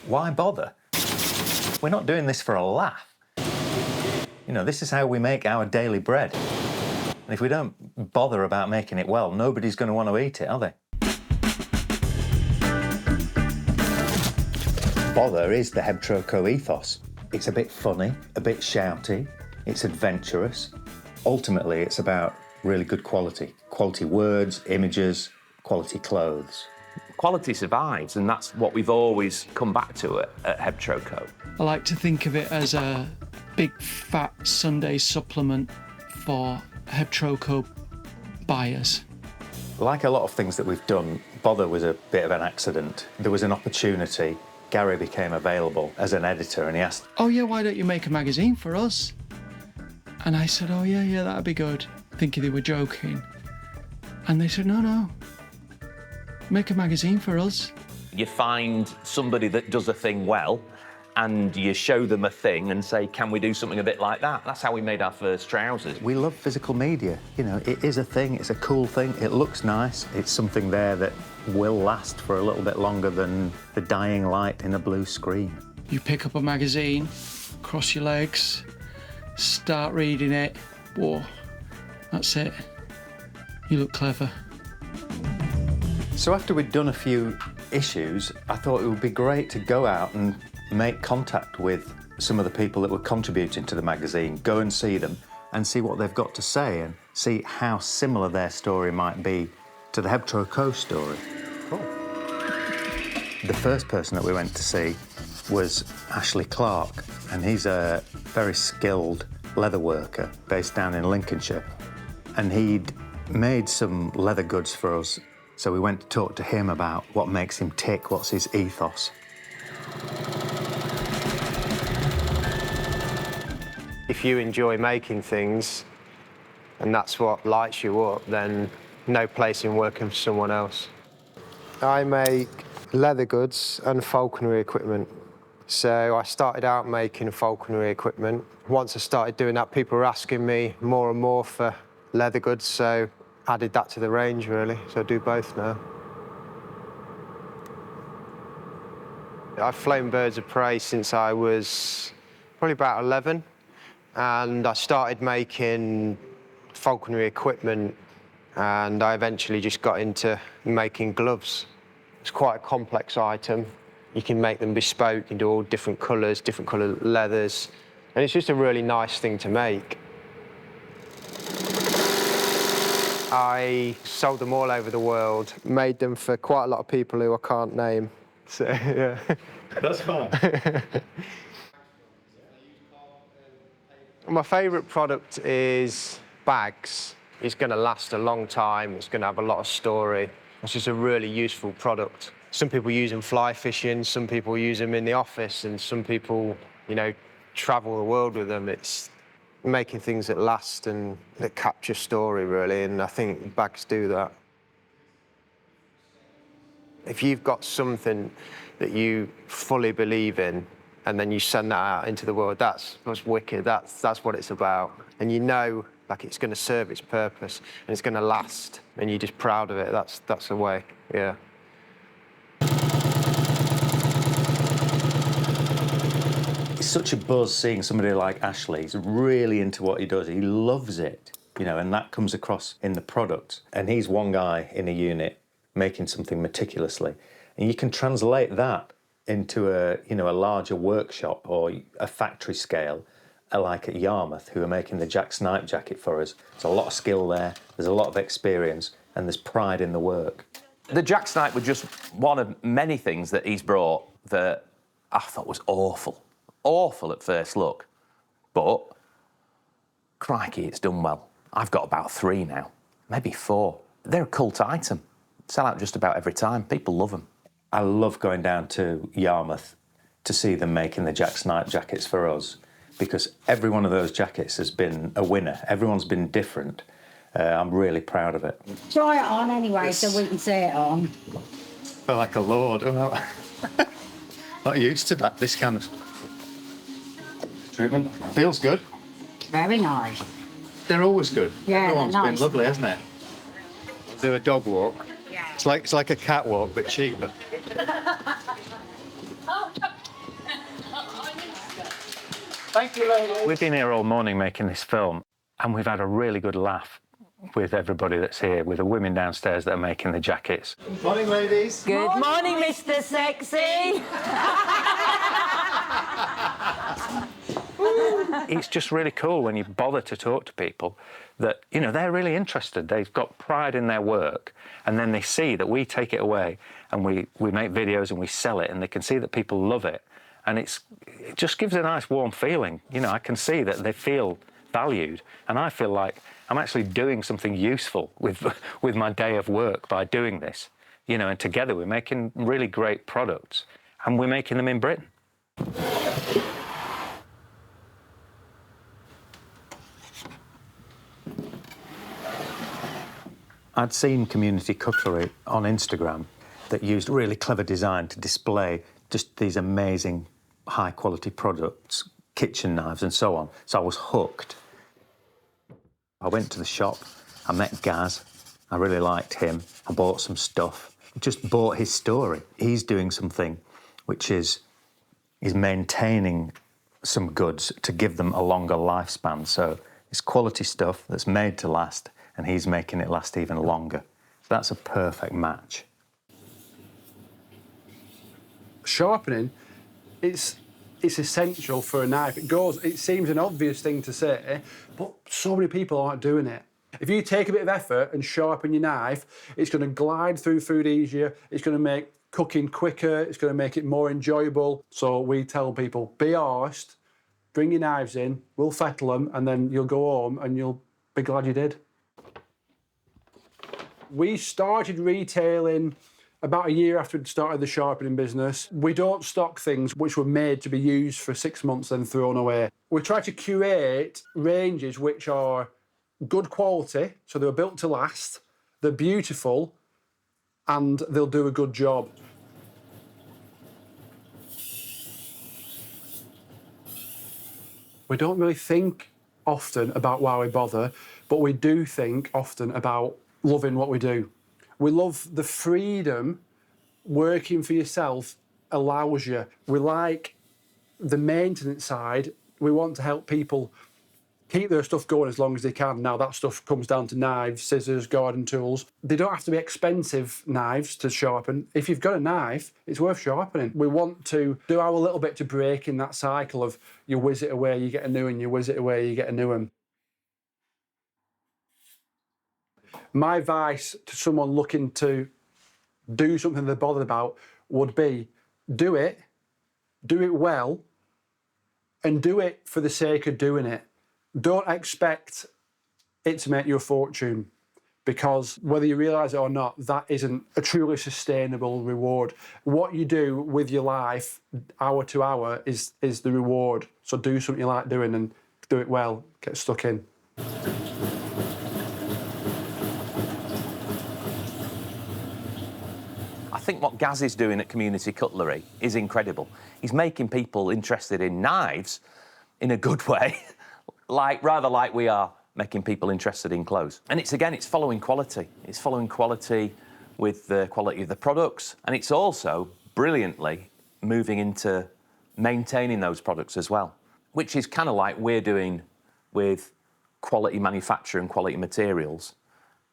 Why bother? We're not doing this for a laugh. You know, this is how we make our daily bread. And if we don't bother about making it well, nobody's going to want to eat it, are they? Bother is the Hebtroco ethos. It's a bit funny, a bit shouty, it's adventurous. Ultimately, it's about really good quality. Quality words, images, quality clothes. Quality survives, and that's what we've always come back to at Hebtroco. I like to think of it as a big fat Sunday supplement for Hebtroco buyers. Like a lot of things that we've done, Bother was a bit of an accident. There was an opportunity. Gary became available as an editor and he asked, "Oh yeah, why don't you make a magazine for us?" And I said, "Oh yeah, that'd be good," thinking they were joking. And they said, no, make a magazine for us. You find somebody that does a thing well, and you show them a thing and say, can we do something a bit like that? That's how we made our first trousers. We love physical media. You know, it is a thing, it's a cool thing, it looks nice. It's something there that will last for a little bit longer than the dying light in a blue screen. You pick up a magazine, cross your legs, start reading it. Whoa, that's it. You look clever. So after we'd done a few issues, I thought it would be great to go out and make contact with some of the people that were contributing to the magazine, go and see them and see what they've got to say and see how similar their story might be to the Hebtroco story. Cool. The first person that we went to see was Ashley Clark, and he's a very skilled leather worker based down in Lincolnshire. And he'd made some leather goods for us, so we went to talk to him about what makes him tick, what's his ethos. If you enjoy making things and that's what lights you up, then no place in working for someone else. I make leather goods and falconry equipment. So I started out making falconry equipment. Once I started doing that, people were asking me more and more for leather goods, so added that to the range, really. So I do both now. I've flown birds of prey since I was probably about 11. And I started making falconry equipment, and I eventually just got into making gloves. It's quite a complex item. You can make them bespoke, you can do all different colours, different coloured leathers, and it's just a really nice thing to make. I sold them all over the world, made them for quite a lot of people who I can't name, so yeah. That's fine. My favourite product is bags. It's going to last a long time, it's going to have a lot of story. It's just a really useful product. Some people use them fly fishing, some people use them in the office, and some people, you know, travel the world with them. It's making things that last and that capture story, really, and I think bags do that. If you've got something that you fully believe in, and then you send that out into the world, that's what's wicked, that's what it's about. And you know, like, it's going to serve its purpose, and it's going to last, and you're just proud of it, that's the way, yeah. It's such a buzz seeing somebody like Ashley. He's really into what he does, he loves it, you know, and that comes across in the product. And he's one guy in a unit making something meticulously, and you can translate that into a, you know, a larger workshop or a factory scale, like at Yarmouth, who are making the Jack Snipe jacket for us. There's a lot of skill there, there's a lot of experience, and there's pride in the work. The Jack Snipe was just one of many things that he's brought that I thought was awful. Awful at first look, but crikey, it's done well. I've got about 3 now, maybe 4. They're a cult item. Sell out just about every time. People love them. I love going down to Yarmouth to see them making the Jack Snipe jackets for us, because every one of those jackets has been a winner. Everyone's been different. I'm really proud of it. Try it on anyway, so we can see it on. I feel like a lord. Not used to that, this kind of treatment. Feels good. Very nice. They're always good. Yeah, Everyone's they're been nice. lovely, hasn't it? Do a dog walk. Yeah. It's like a catwalk, but cheaper. Thank you, ladies. We've been here all morning making this film, and we've had a really good laugh with everybody that's here, with the women downstairs that are making the jackets. Morning, ladies. Good morning, Mr. Sexy. It's just really cool when you bother to talk to people that, you know, they're really interested. They've got pride in their work, and then they see that we take it away and we make videos and we sell it, and they can see that people love it. And it just gives a nice warm feeling. You know, I can see that they feel valued, and I feel like I'm actually doing something useful with my day of work by doing this. You know, and together we're making really great products, and we're making them in Britain. I'd seen Community Cutlery on Instagram that used really clever design to display just these amazing high-quality products, kitchen knives and so on. So I was hooked. I went to the shop, I met Gaz, I really liked him, I bought some stuff, just bought his story. He's doing something which is he's maintaining some goods to give them a longer lifespan. So it's quality stuff that's made to last, and he's making it last even longer. That's a perfect match. Sharpening, it's essential for a knife. It seems an obvious thing to say, but so many people aren't doing it. If you take a bit of effort and sharpen your knife, it's going to glide through food easier, it's going to make cooking quicker, it's going to make it more enjoyable. So we tell people, be arsed, bring your knives in, we'll fettle them, and then you'll go home and you'll be glad you did. We started retailing about a year after we'd started the sharpening business. We don't stock things which were made to be used for 6 months then thrown away. We try to curate ranges which are good quality, so they were built to last, they're beautiful, and they'll do a good job. We don't really think often about why we bother, but we do think often about loving what we do. We love the freedom working for yourself allows you. We like the maintenance side. We want to help people keep their stuff going as long as they can. Now, that stuff comes down to knives, scissors, garden tools. They don't have to be expensive knives to sharpen. If you've got a knife, it's worth sharpening. We want to do our little bit to break in that cycle of you whiz it away, you get a new one, you whiz it away, you get a new one. My advice to someone looking to do something they're bothered about would be do it well, and do it for the sake of doing it. Don't expect it to make you a fortune, because whether you realise it or not, that isn't a truly sustainable reward. What you do with your life, hour to hour, is the reward. So do something you like doing and do it well, get stuck in. I think what Gaz is doing at Community Cutlery is incredible. He's making people interested in knives in a good way, rather like we are making people interested in clothes. And it's following quality. It's following quality with the quality of the products, and it's also brilliantly moving into maintaining those products as well, which is kind of like we're doing with quality manufacture and quality materials.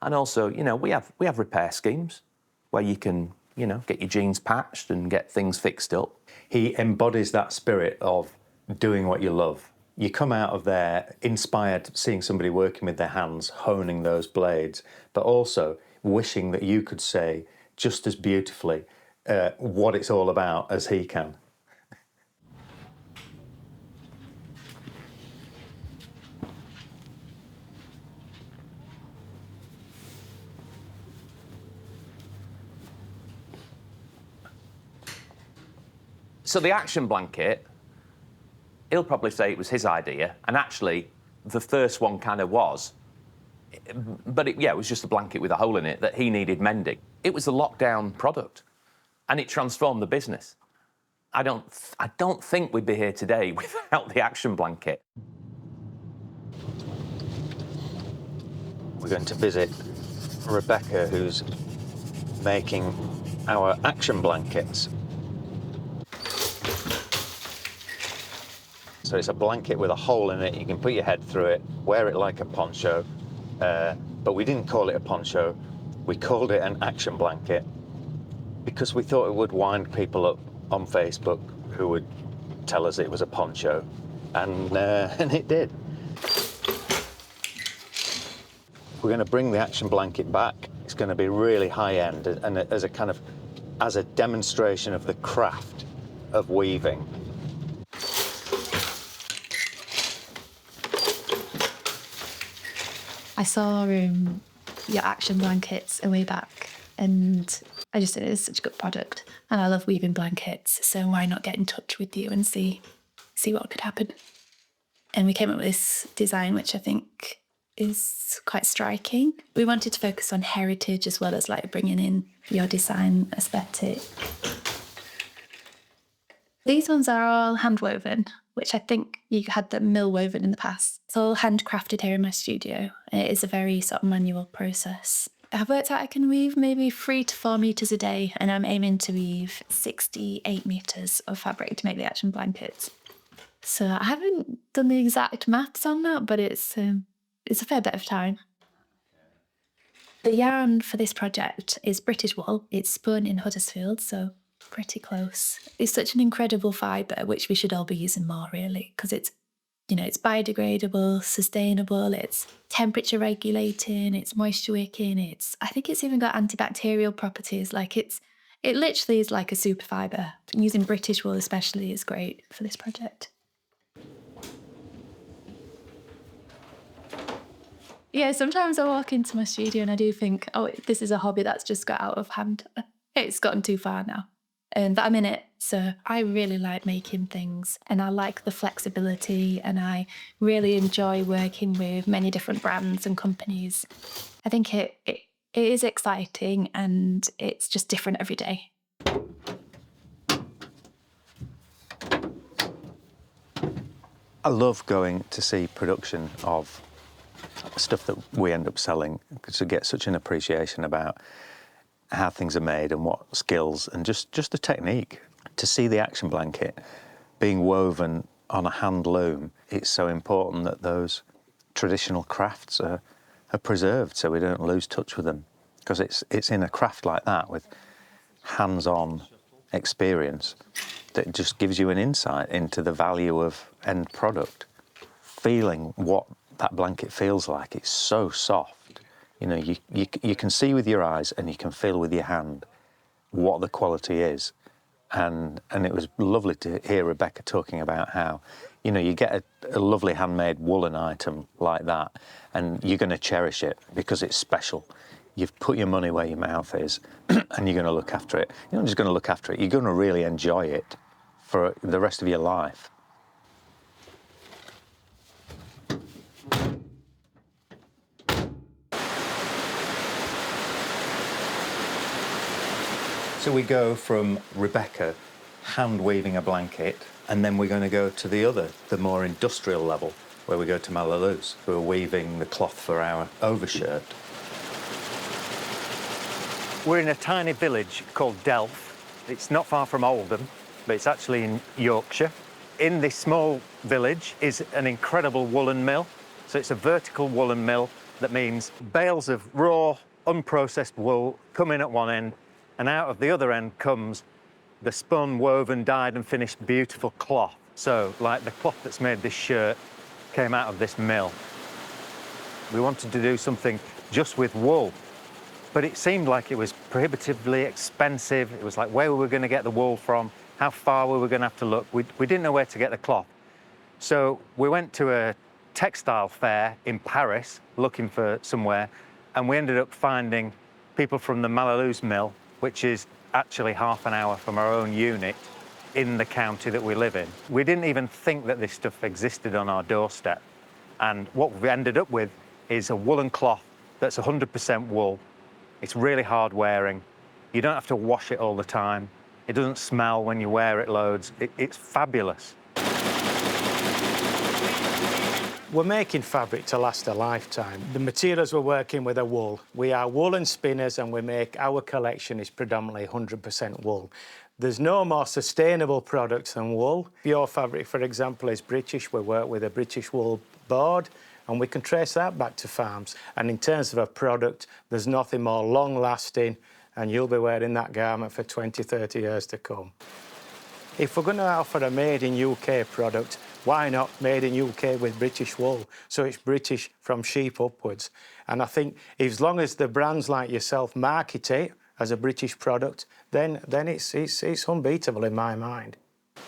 And also, you know, we have repair schemes where you can, you know, get your jeans patched and get things fixed up. He embodies that spirit of doing what you love. You come out of there inspired, seeing somebody working with their hands, honing those blades, but also wishing that you could say just as beautifully what it's all about as he can. So the action blanket, he'll probably say it was his idea, and actually the first one kind of was, but it was just a blanket with a hole in it that he needed mending. It was a lockdown product, and it transformed the business. I don't think we'd be here today without the action blanket. We're going to visit Rebecca, who's making our action blankets. So it's a blanket with a hole in it. You can put your head through it, wear it like a poncho. But we didn't call it a poncho. We called it an action blanket because we thought it would wind people up on Facebook who would tell us it was a poncho. And it did. We're going to bring the action blanket back. It's going to be really high end and as a demonstration of the craft of weaving. I saw your action blankets a way back, and I just said it is such a good product, and I love weaving blankets, so why not get in touch with you and see what could happen? And we came up with this design, which I think is quite striking. We wanted to focus on heritage as well as like bringing in your design aesthetic. These ones are all hand woven, which I think you had them mill woven in the past. It's all handcrafted here in my studio. It is a very sort of manual process. I've worked out I can weave maybe 3 to 4 metres a day, and I'm aiming to weave 68 metres of fabric to make the action blankets. So I haven't done the exact maths on that, but it's a fair bit of time. The yarn for this project is British wool. It's spun in Huddersfield, so pretty close. It's such an incredible fibre, which we should all be using more, really, because it's biodegradable, sustainable, it's temperature regulating, it's moisture wicking, I think it's even got antibacterial properties. Like it literally is like a super fibre. Using British wool especially is great for this project. Yeah, sometimes I walk into my studio and I do think, oh, this is a hobby that's just got out of hand. It's gotten too far now. But I'm in it, so I really like making things, and I like the flexibility, and I really enjoy working with many different brands and companies. I think it is exciting, and it's just different every day. I love going to see production of stuff that we end up selling, to get such an appreciation about how things are made and what skills and just the technique. To see the action blanket being woven on a hand loom, it's so important that those traditional crafts are preserved so we don't lose touch with them, because it's in a craft like that with hands-on experience that just gives you an insight into the value of end product. Feeling what that blanket feels like, it's so soft. You can see with your eyes and you can feel with your hand what the quality is. And it was lovely to hear Rebecca talking about how, you get a lovely handmade woolen item like that and you're going to cherish it because it's special. You've put your money where your mouth is and you're going to look after it. You're not just going to look after it, you're going to really enjoy it for the rest of your life. So we go from Rebecca hand weaving a blanket, and then we're going to go to the more industrial level, where we go to Malaluz, who are weaving the cloth for our overshirt. We're in a tiny village called Delft. It's not far from Oldham, but it's actually in Yorkshire. In this small village is an incredible woolen mill. So it's a vertical woolen mill. That means bales of raw, unprocessed wool come in at one end, and out of the other end comes the spun, woven, dyed and finished beautiful cloth. So, like the cloth that's made this shirt came out of this mill. We wanted to do something just with wool, but it seemed like it was prohibitively expensive. It was like where we were going to get the wool from, how far we were going to have to look. We didn't know where to get the cloth. So we went to a textile fair in Paris looking for somewhere, and we ended up finding people from the Malaluz mill, which is actually half an hour from our own unit in the county that we live in. We didn't even think that this stuff existed on our doorstep. And what we ended up with is a woolen cloth that's 100% wool. It's really hard wearing. You don't have to wash it all the time. It doesn't smell when you wear it loads. It's fabulous. We're making fabric to last a lifetime. The materials we're working with are wool. We are woolen spinners, and we make our collection is predominantly 100% wool. There's no more sustainable products than wool. Your fabric, for example, is British. We work with a British wool board, and we can trace that back to farms. And in terms of a product, there's nothing more long-lasting, and you'll be wearing that garment for 20, 30 years to come. If we're going to offer a made-in-UK product, why not made in UK with British wool? So it's British from sheep upwards. And I think as long as the brands like yourself market it as a British product, then it's unbeatable in my mind. The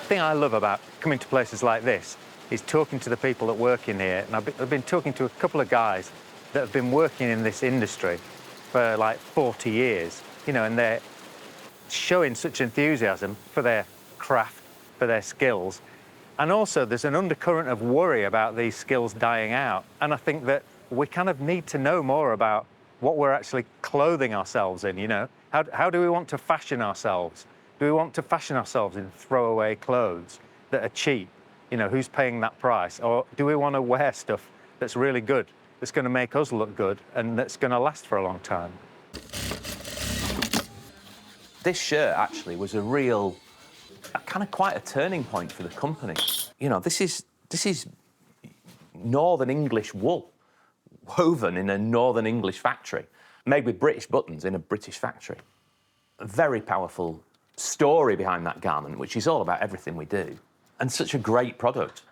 thing I love about coming to places like this is talking to the people that work in here. And I've been talking to a couple of guys that have been working in this industry for like 40 years, you know, and they're showing such enthusiasm for their craft, for their skills. And also there's an undercurrent of worry about these skills dying out. And I think that we kind of need to know more about what we're actually clothing ourselves in, you know? How do we want to fashion ourselves? Do we want to fashion ourselves in throwaway clothes that are cheap? You know, who's paying that price? Or do we want to wear stuff that's really good, that's going to make us look good and that's going to last for a long time? This shirt actually was kind of quite a turning point for the company. You know, this is Northern English wool, woven in a Northern English factory, made with British buttons in a British factory. A very powerful story behind that garment, which is all about everything we do, and such a great product.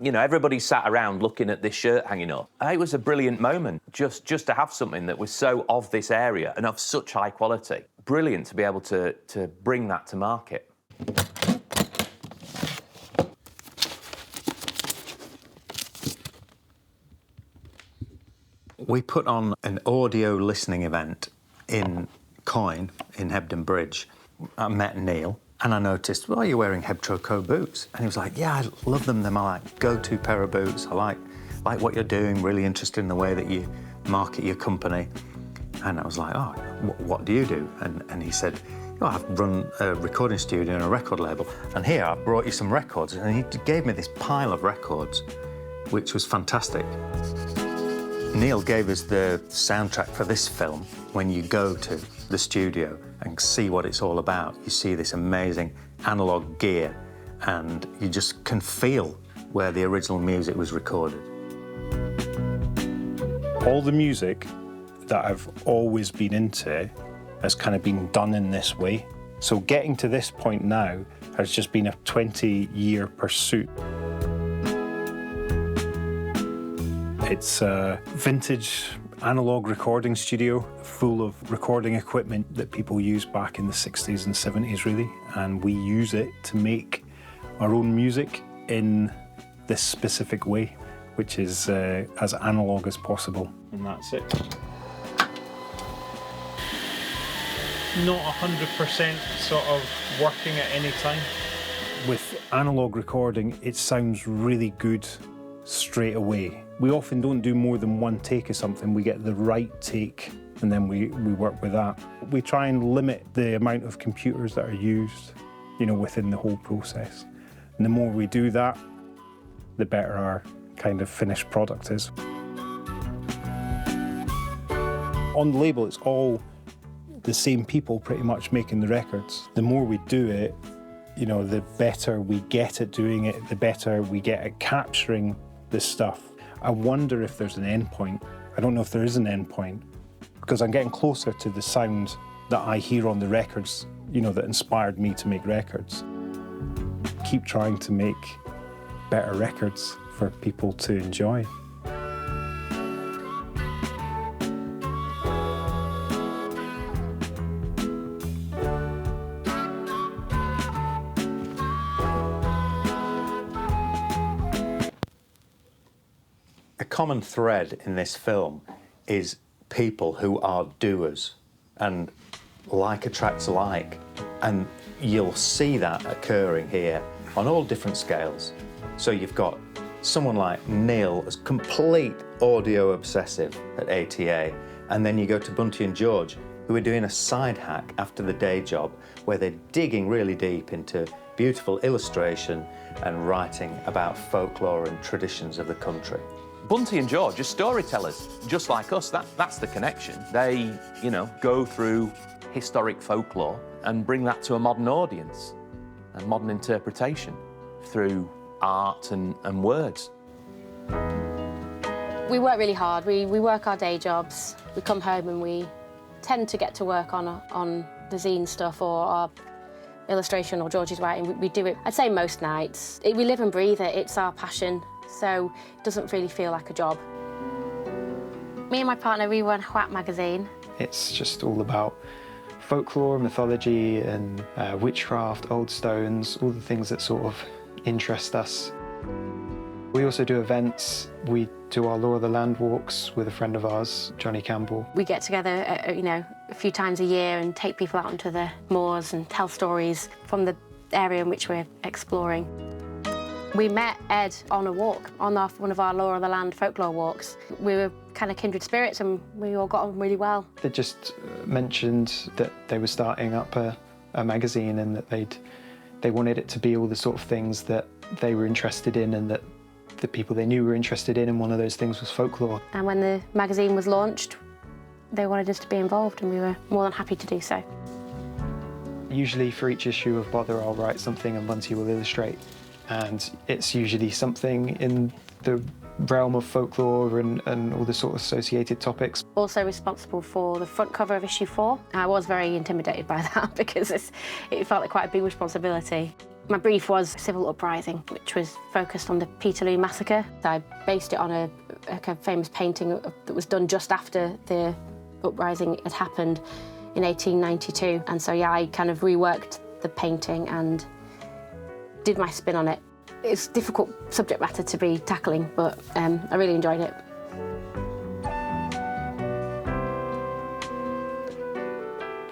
You know, everybody sat around looking at this shirt hanging up. It was a brilliant moment, just to have something that was so of this area and of such high quality. Brilliant to be able to bring that to market. We put on an audio listening event in Coin in Hebden Bridge. I met Neil and I noticed, well, you're wearing Hebtroco boots. And he was like, yeah, I love them. They're my like go-to pair of boots. I like what you're doing, really interested in the way that you market your company. And I was like, oh, what do you do? And he said, oh, I've run a recording studio and a record label. And here, I've brought you some records. And he gave me this pile of records, which was fantastic. Neil gave us the soundtrack for this film. When you go to the studio and see what it's all about, you see this amazing analog gear and you just can feel where the original music was recorded. All the music that I've always been into has kind of been done in this way. So getting to this point now has just been a 20-year pursuit. It's a vintage analog recording studio full of recording equipment that people used back in the 60s and 70s, really. And we use it to make our own music in this specific way, which is as analog as possible. And that's it. Not 100% sort of working at any time. With analog recording, it sounds really good straight away. We often don't do more than one take of something. We get the right take and then we work with that. We try and limit the amount of computers that are used, you know, within the whole process. And the more we do that, the better our kind of finished product is. On the label, it's all the same people pretty much making the records. The more we do it, you know, the better we get at doing it, the better we get at capturing this stuff. I wonder if there's an end point. I don't know if there is an end point, because I'm getting closer to the sound that I hear on the records, you know, that inspired me to make records. Keep trying to make better records for people to enjoy. A common thread in this film is people who are doers, and like attracts like. And you'll see that occurring here on all different scales. So you've got someone like Neil as complete audio obsessive at ATA, and then you go to Bunty and George, who are doing a side hack after the day job, where they're digging really deep into beautiful illustration and writing about folklore and traditions of the country. Bunty and George are storytellers, just like us. That's the connection. They, you know, go through historic folklore and bring that to a modern audience and modern interpretation through art and words. We work really hard. We work our day jobs. We come home and we tend to get to work on the zine stuff or our illustration or George's writing. We do it, I'd say, most nights. We live and breathe it. It's our passion, so it doesn't really feel like a job. Me and my partner, we run Whack magazine. It's just all about folklore, mythology and witchcraft, old stones, all the things that sort of interest us. We also do events. We do our Law of the Land walks with a friend of ours, Johnny Campbell. We get together, you know, a few times a year and take people out onto the moors and tell stories from the area in which we're exploring. We met Ed on a walk, on one of our Law of the Land folklore walks. We were kind of kindred spirits and we all got on really well. They just mentioned that they were starting up a magazine and that they wanted it to be all the sort of things that they were interested in and that the people they knew were interested in, and one of those things was folklore. And when the magazine was launched, they wanted us to be involved and we were more than happy to do so. Usually for each issue of Bother, I'll write something and Bunty will illustrate. And it's usually something in the realm of folklore and all the sort of associated topics. Also responsible for the front cover of issue 4. I was very intimidated by that because it felt like quite a big responsibility. My brief was Civil Uprising, which was focused on the Peterloo Massacre. I based it on a famous painting that was done just after the uprising had happened in 1892. And so, yeah, I kind of reworked the painting and did my spin on it. It's a difficult subject matter to be tackling, but I really enjoyed it.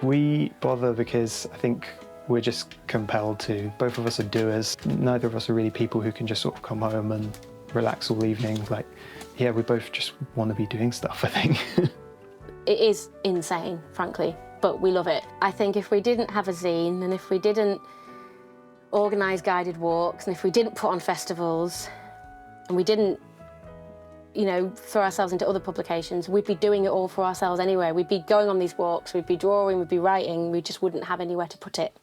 We bother because I think we're just compelled to. Both of us are doers. Neither of us are really people who can just sort of come home and relax all evening. Like, yeah, we both just want to be doing stuff, I think. It is insane, frankly, but we love it. I think if we didn't have a zine and if we didn't organise guided walks and if we didn't put on festivals and we didn't, you know, throw ourselves into other publications, we'd be doing it all for ourselves anyway. We'd be going on these walks, we'd be drawing, we'd be writing, we just wouldn't have anywhere to put it.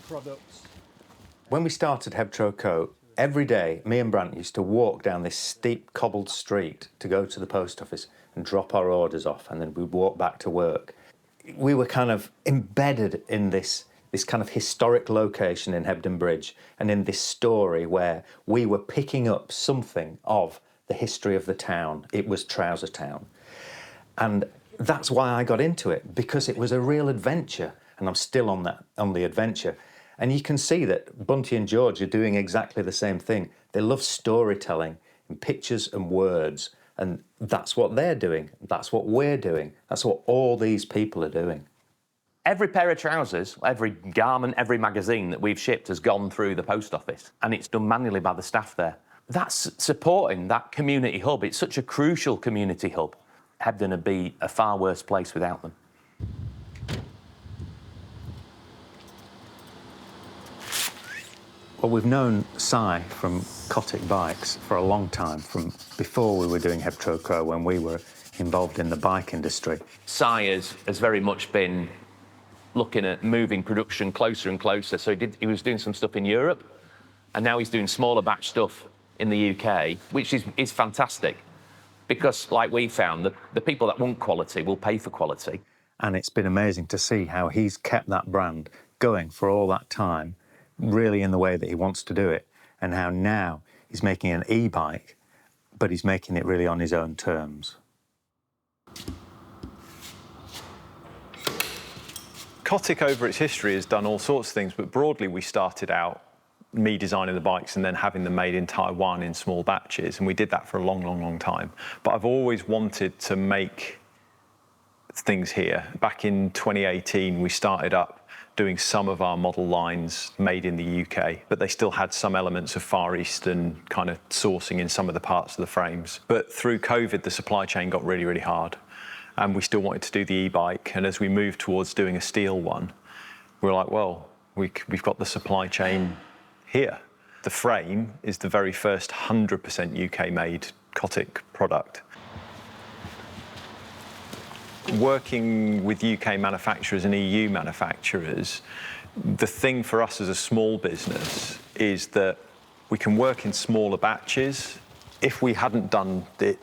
Products. When we started Hebtroco, every day me and Brant used to walk down this steep cobbled street to go to the post office and drop our orders off, and then we'd walk back to work. We were kind of embedded in this kind of historic location in Hebden Bridge and in this story where we were picking up something of the history of the town. It was Trouser Town. And that's why I got into it, because it was a real adventure, and I'm still on the adventure. And you can see that Bunty and George are doing exactly the same thing. They love storytelling in pictures and words, and that's what they're doing. That's what we're doing. That's what all these people are doing. Every pair of trousers, every garment, every magazine that we've shipped has gone through the post office, and it's done manually by the staff there. That's supporting that community hub. It's such a crucial community hub. Hebden would be a far worse place without them. Well, we've known Si from Cotic Bikes for a long time, from before we were doing Hebtroco, when we were involved in the bike industry. Si has very much been looking at moving production closer and closer. So he was doing some stuff in Europe, and now he's doing smaller batch stuff in the UK, which is fantastic, because like we found, the people that want quality will pay for quality. And it's been amazing to see how he's kept that brand going for all that time, really in the way that he wants to do it, and how now he's making an e-bike, but he's making it really on his own terms. Cotic over its history has done all sorts of things, but broadly we started out me designing the bikes and then having them made in Taiwan in small batches, and we did that for a long, long, long time. But I've always wanted to make things here. Back in 2018, we started up doing some of our model lines made in the UK, but they still had some elements of Far Eastern kind of sourcing in some of the parts of the frames. But through COVID, the supply chain got really, really hard, and we still wanted to do the e-bike. And as we moved towards doing a steel one, we're like, well, we've got the supply chain here. The frame is the very first 100% UK-made Cotic product. Working with UK manufacturers and EU manufacturers, the thing for us as a small business is that we can work in smaller batches. If we hadn't done the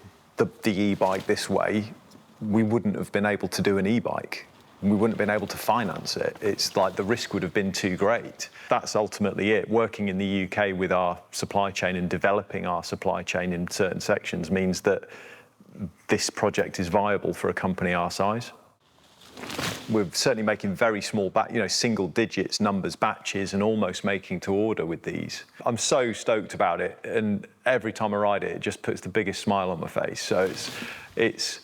e-bike this way, we wouldn't have been able to do an e-bike. We wouldn't have been able to finance it. It's like the risk would have been too great. That's ultimately it. Working in the UK with our supply chain and developing our supply chain in certain sections means that this project is viable for a company our size. We're certainly making very small single digits numbers batches and almost making to order with these. I'm so stoked about it, and every time I ride it, it just puts the biggest smile on my face. So it's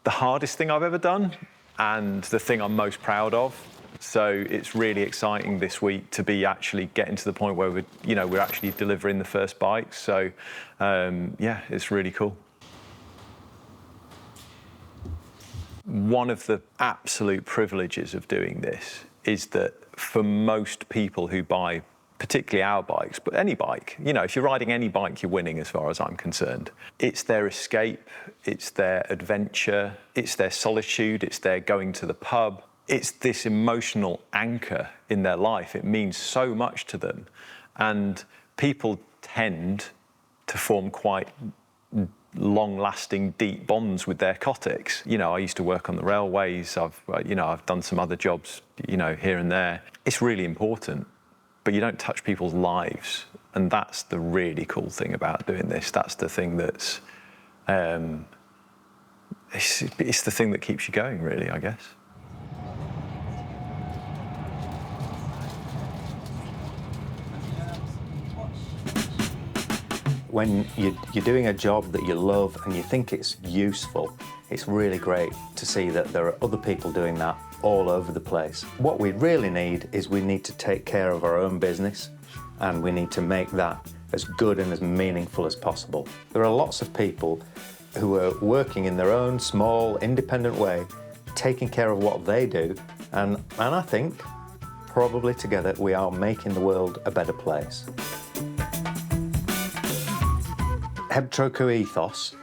the hardest thing I've ever done and the thing I'm most proud of. So it's really exciting this week to be actually getting to the point where we're actually delivering the first bikes. So yeah, it's really cool. One of the absolute privileges of doing this is that for most people who buy, particularly our bikes, but any bike, if you're riding any bike, you're winning as far as I'm concerned. It's their escape, it's their adventure, it's their solitude, it's their going to the pub. It's this emotional anchor in their life. It means so much to them. And people tend to form quite long-lasting, deep bonds with their Cotics. I used to work on the railways. I've done some other jobs, here and there. It's really important, but you don't touch people's lives, and that's the really cool thing about doing this. That's the thing that's, it's the thing that keeps you going, really, I guess. When you're doing a job that you love and you think it's useful, it's really great to see that there are other people doing that all over the place. What we really need is we need to take care of our own business, and we need to make that as good and as meaningful as possible. There are lots of people who are working in their own small, independent way, taking care of what they do, and I think probably together we are making the world a better place. Hebtroco ethos,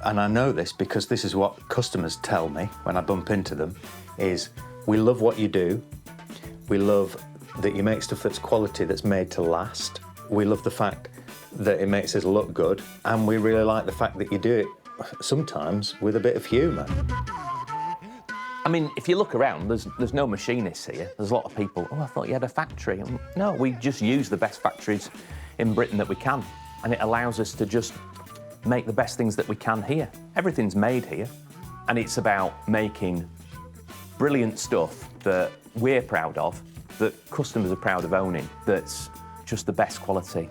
and I know this because this is what customers tell me when I bump into them, is we love what you do, we love that you make stuff that's quality, that's made to last, we love the fact that it makes us look good, and we really like the fact that you do it sometimes with a bit of humour. I mean, if you look around, there's no machinists here. There's a lot of people, oh, I thought you had a factory. No, we just use the best factories in Britain that we can. And it allows us to just make the best things that we can here. Everything's made here, and it's about making brilliant stuff that we're proud of, that customers are proud of owning, that's just the best quality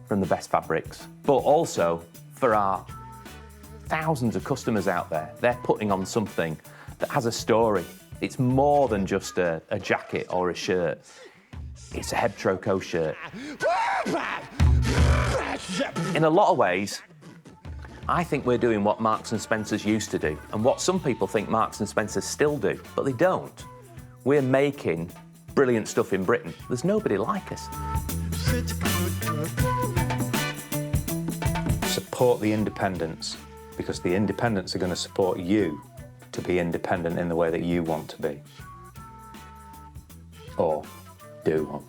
from the best fabrics. But also, for our thousands of customers out there, they're putting on something that has a story. It's more than just a jacket or a shirt. It's a Hebtroco shirt. In a lot of ways, I think we're doing what Marks and Spencer's used to do, and what some people think Marks and Spencer's still do, but they don't. We're making brilliant stuff in Britain. There's nobody like us. Support the independents, because the independents are going to support you to be independent in the way that you want to be. Or do one.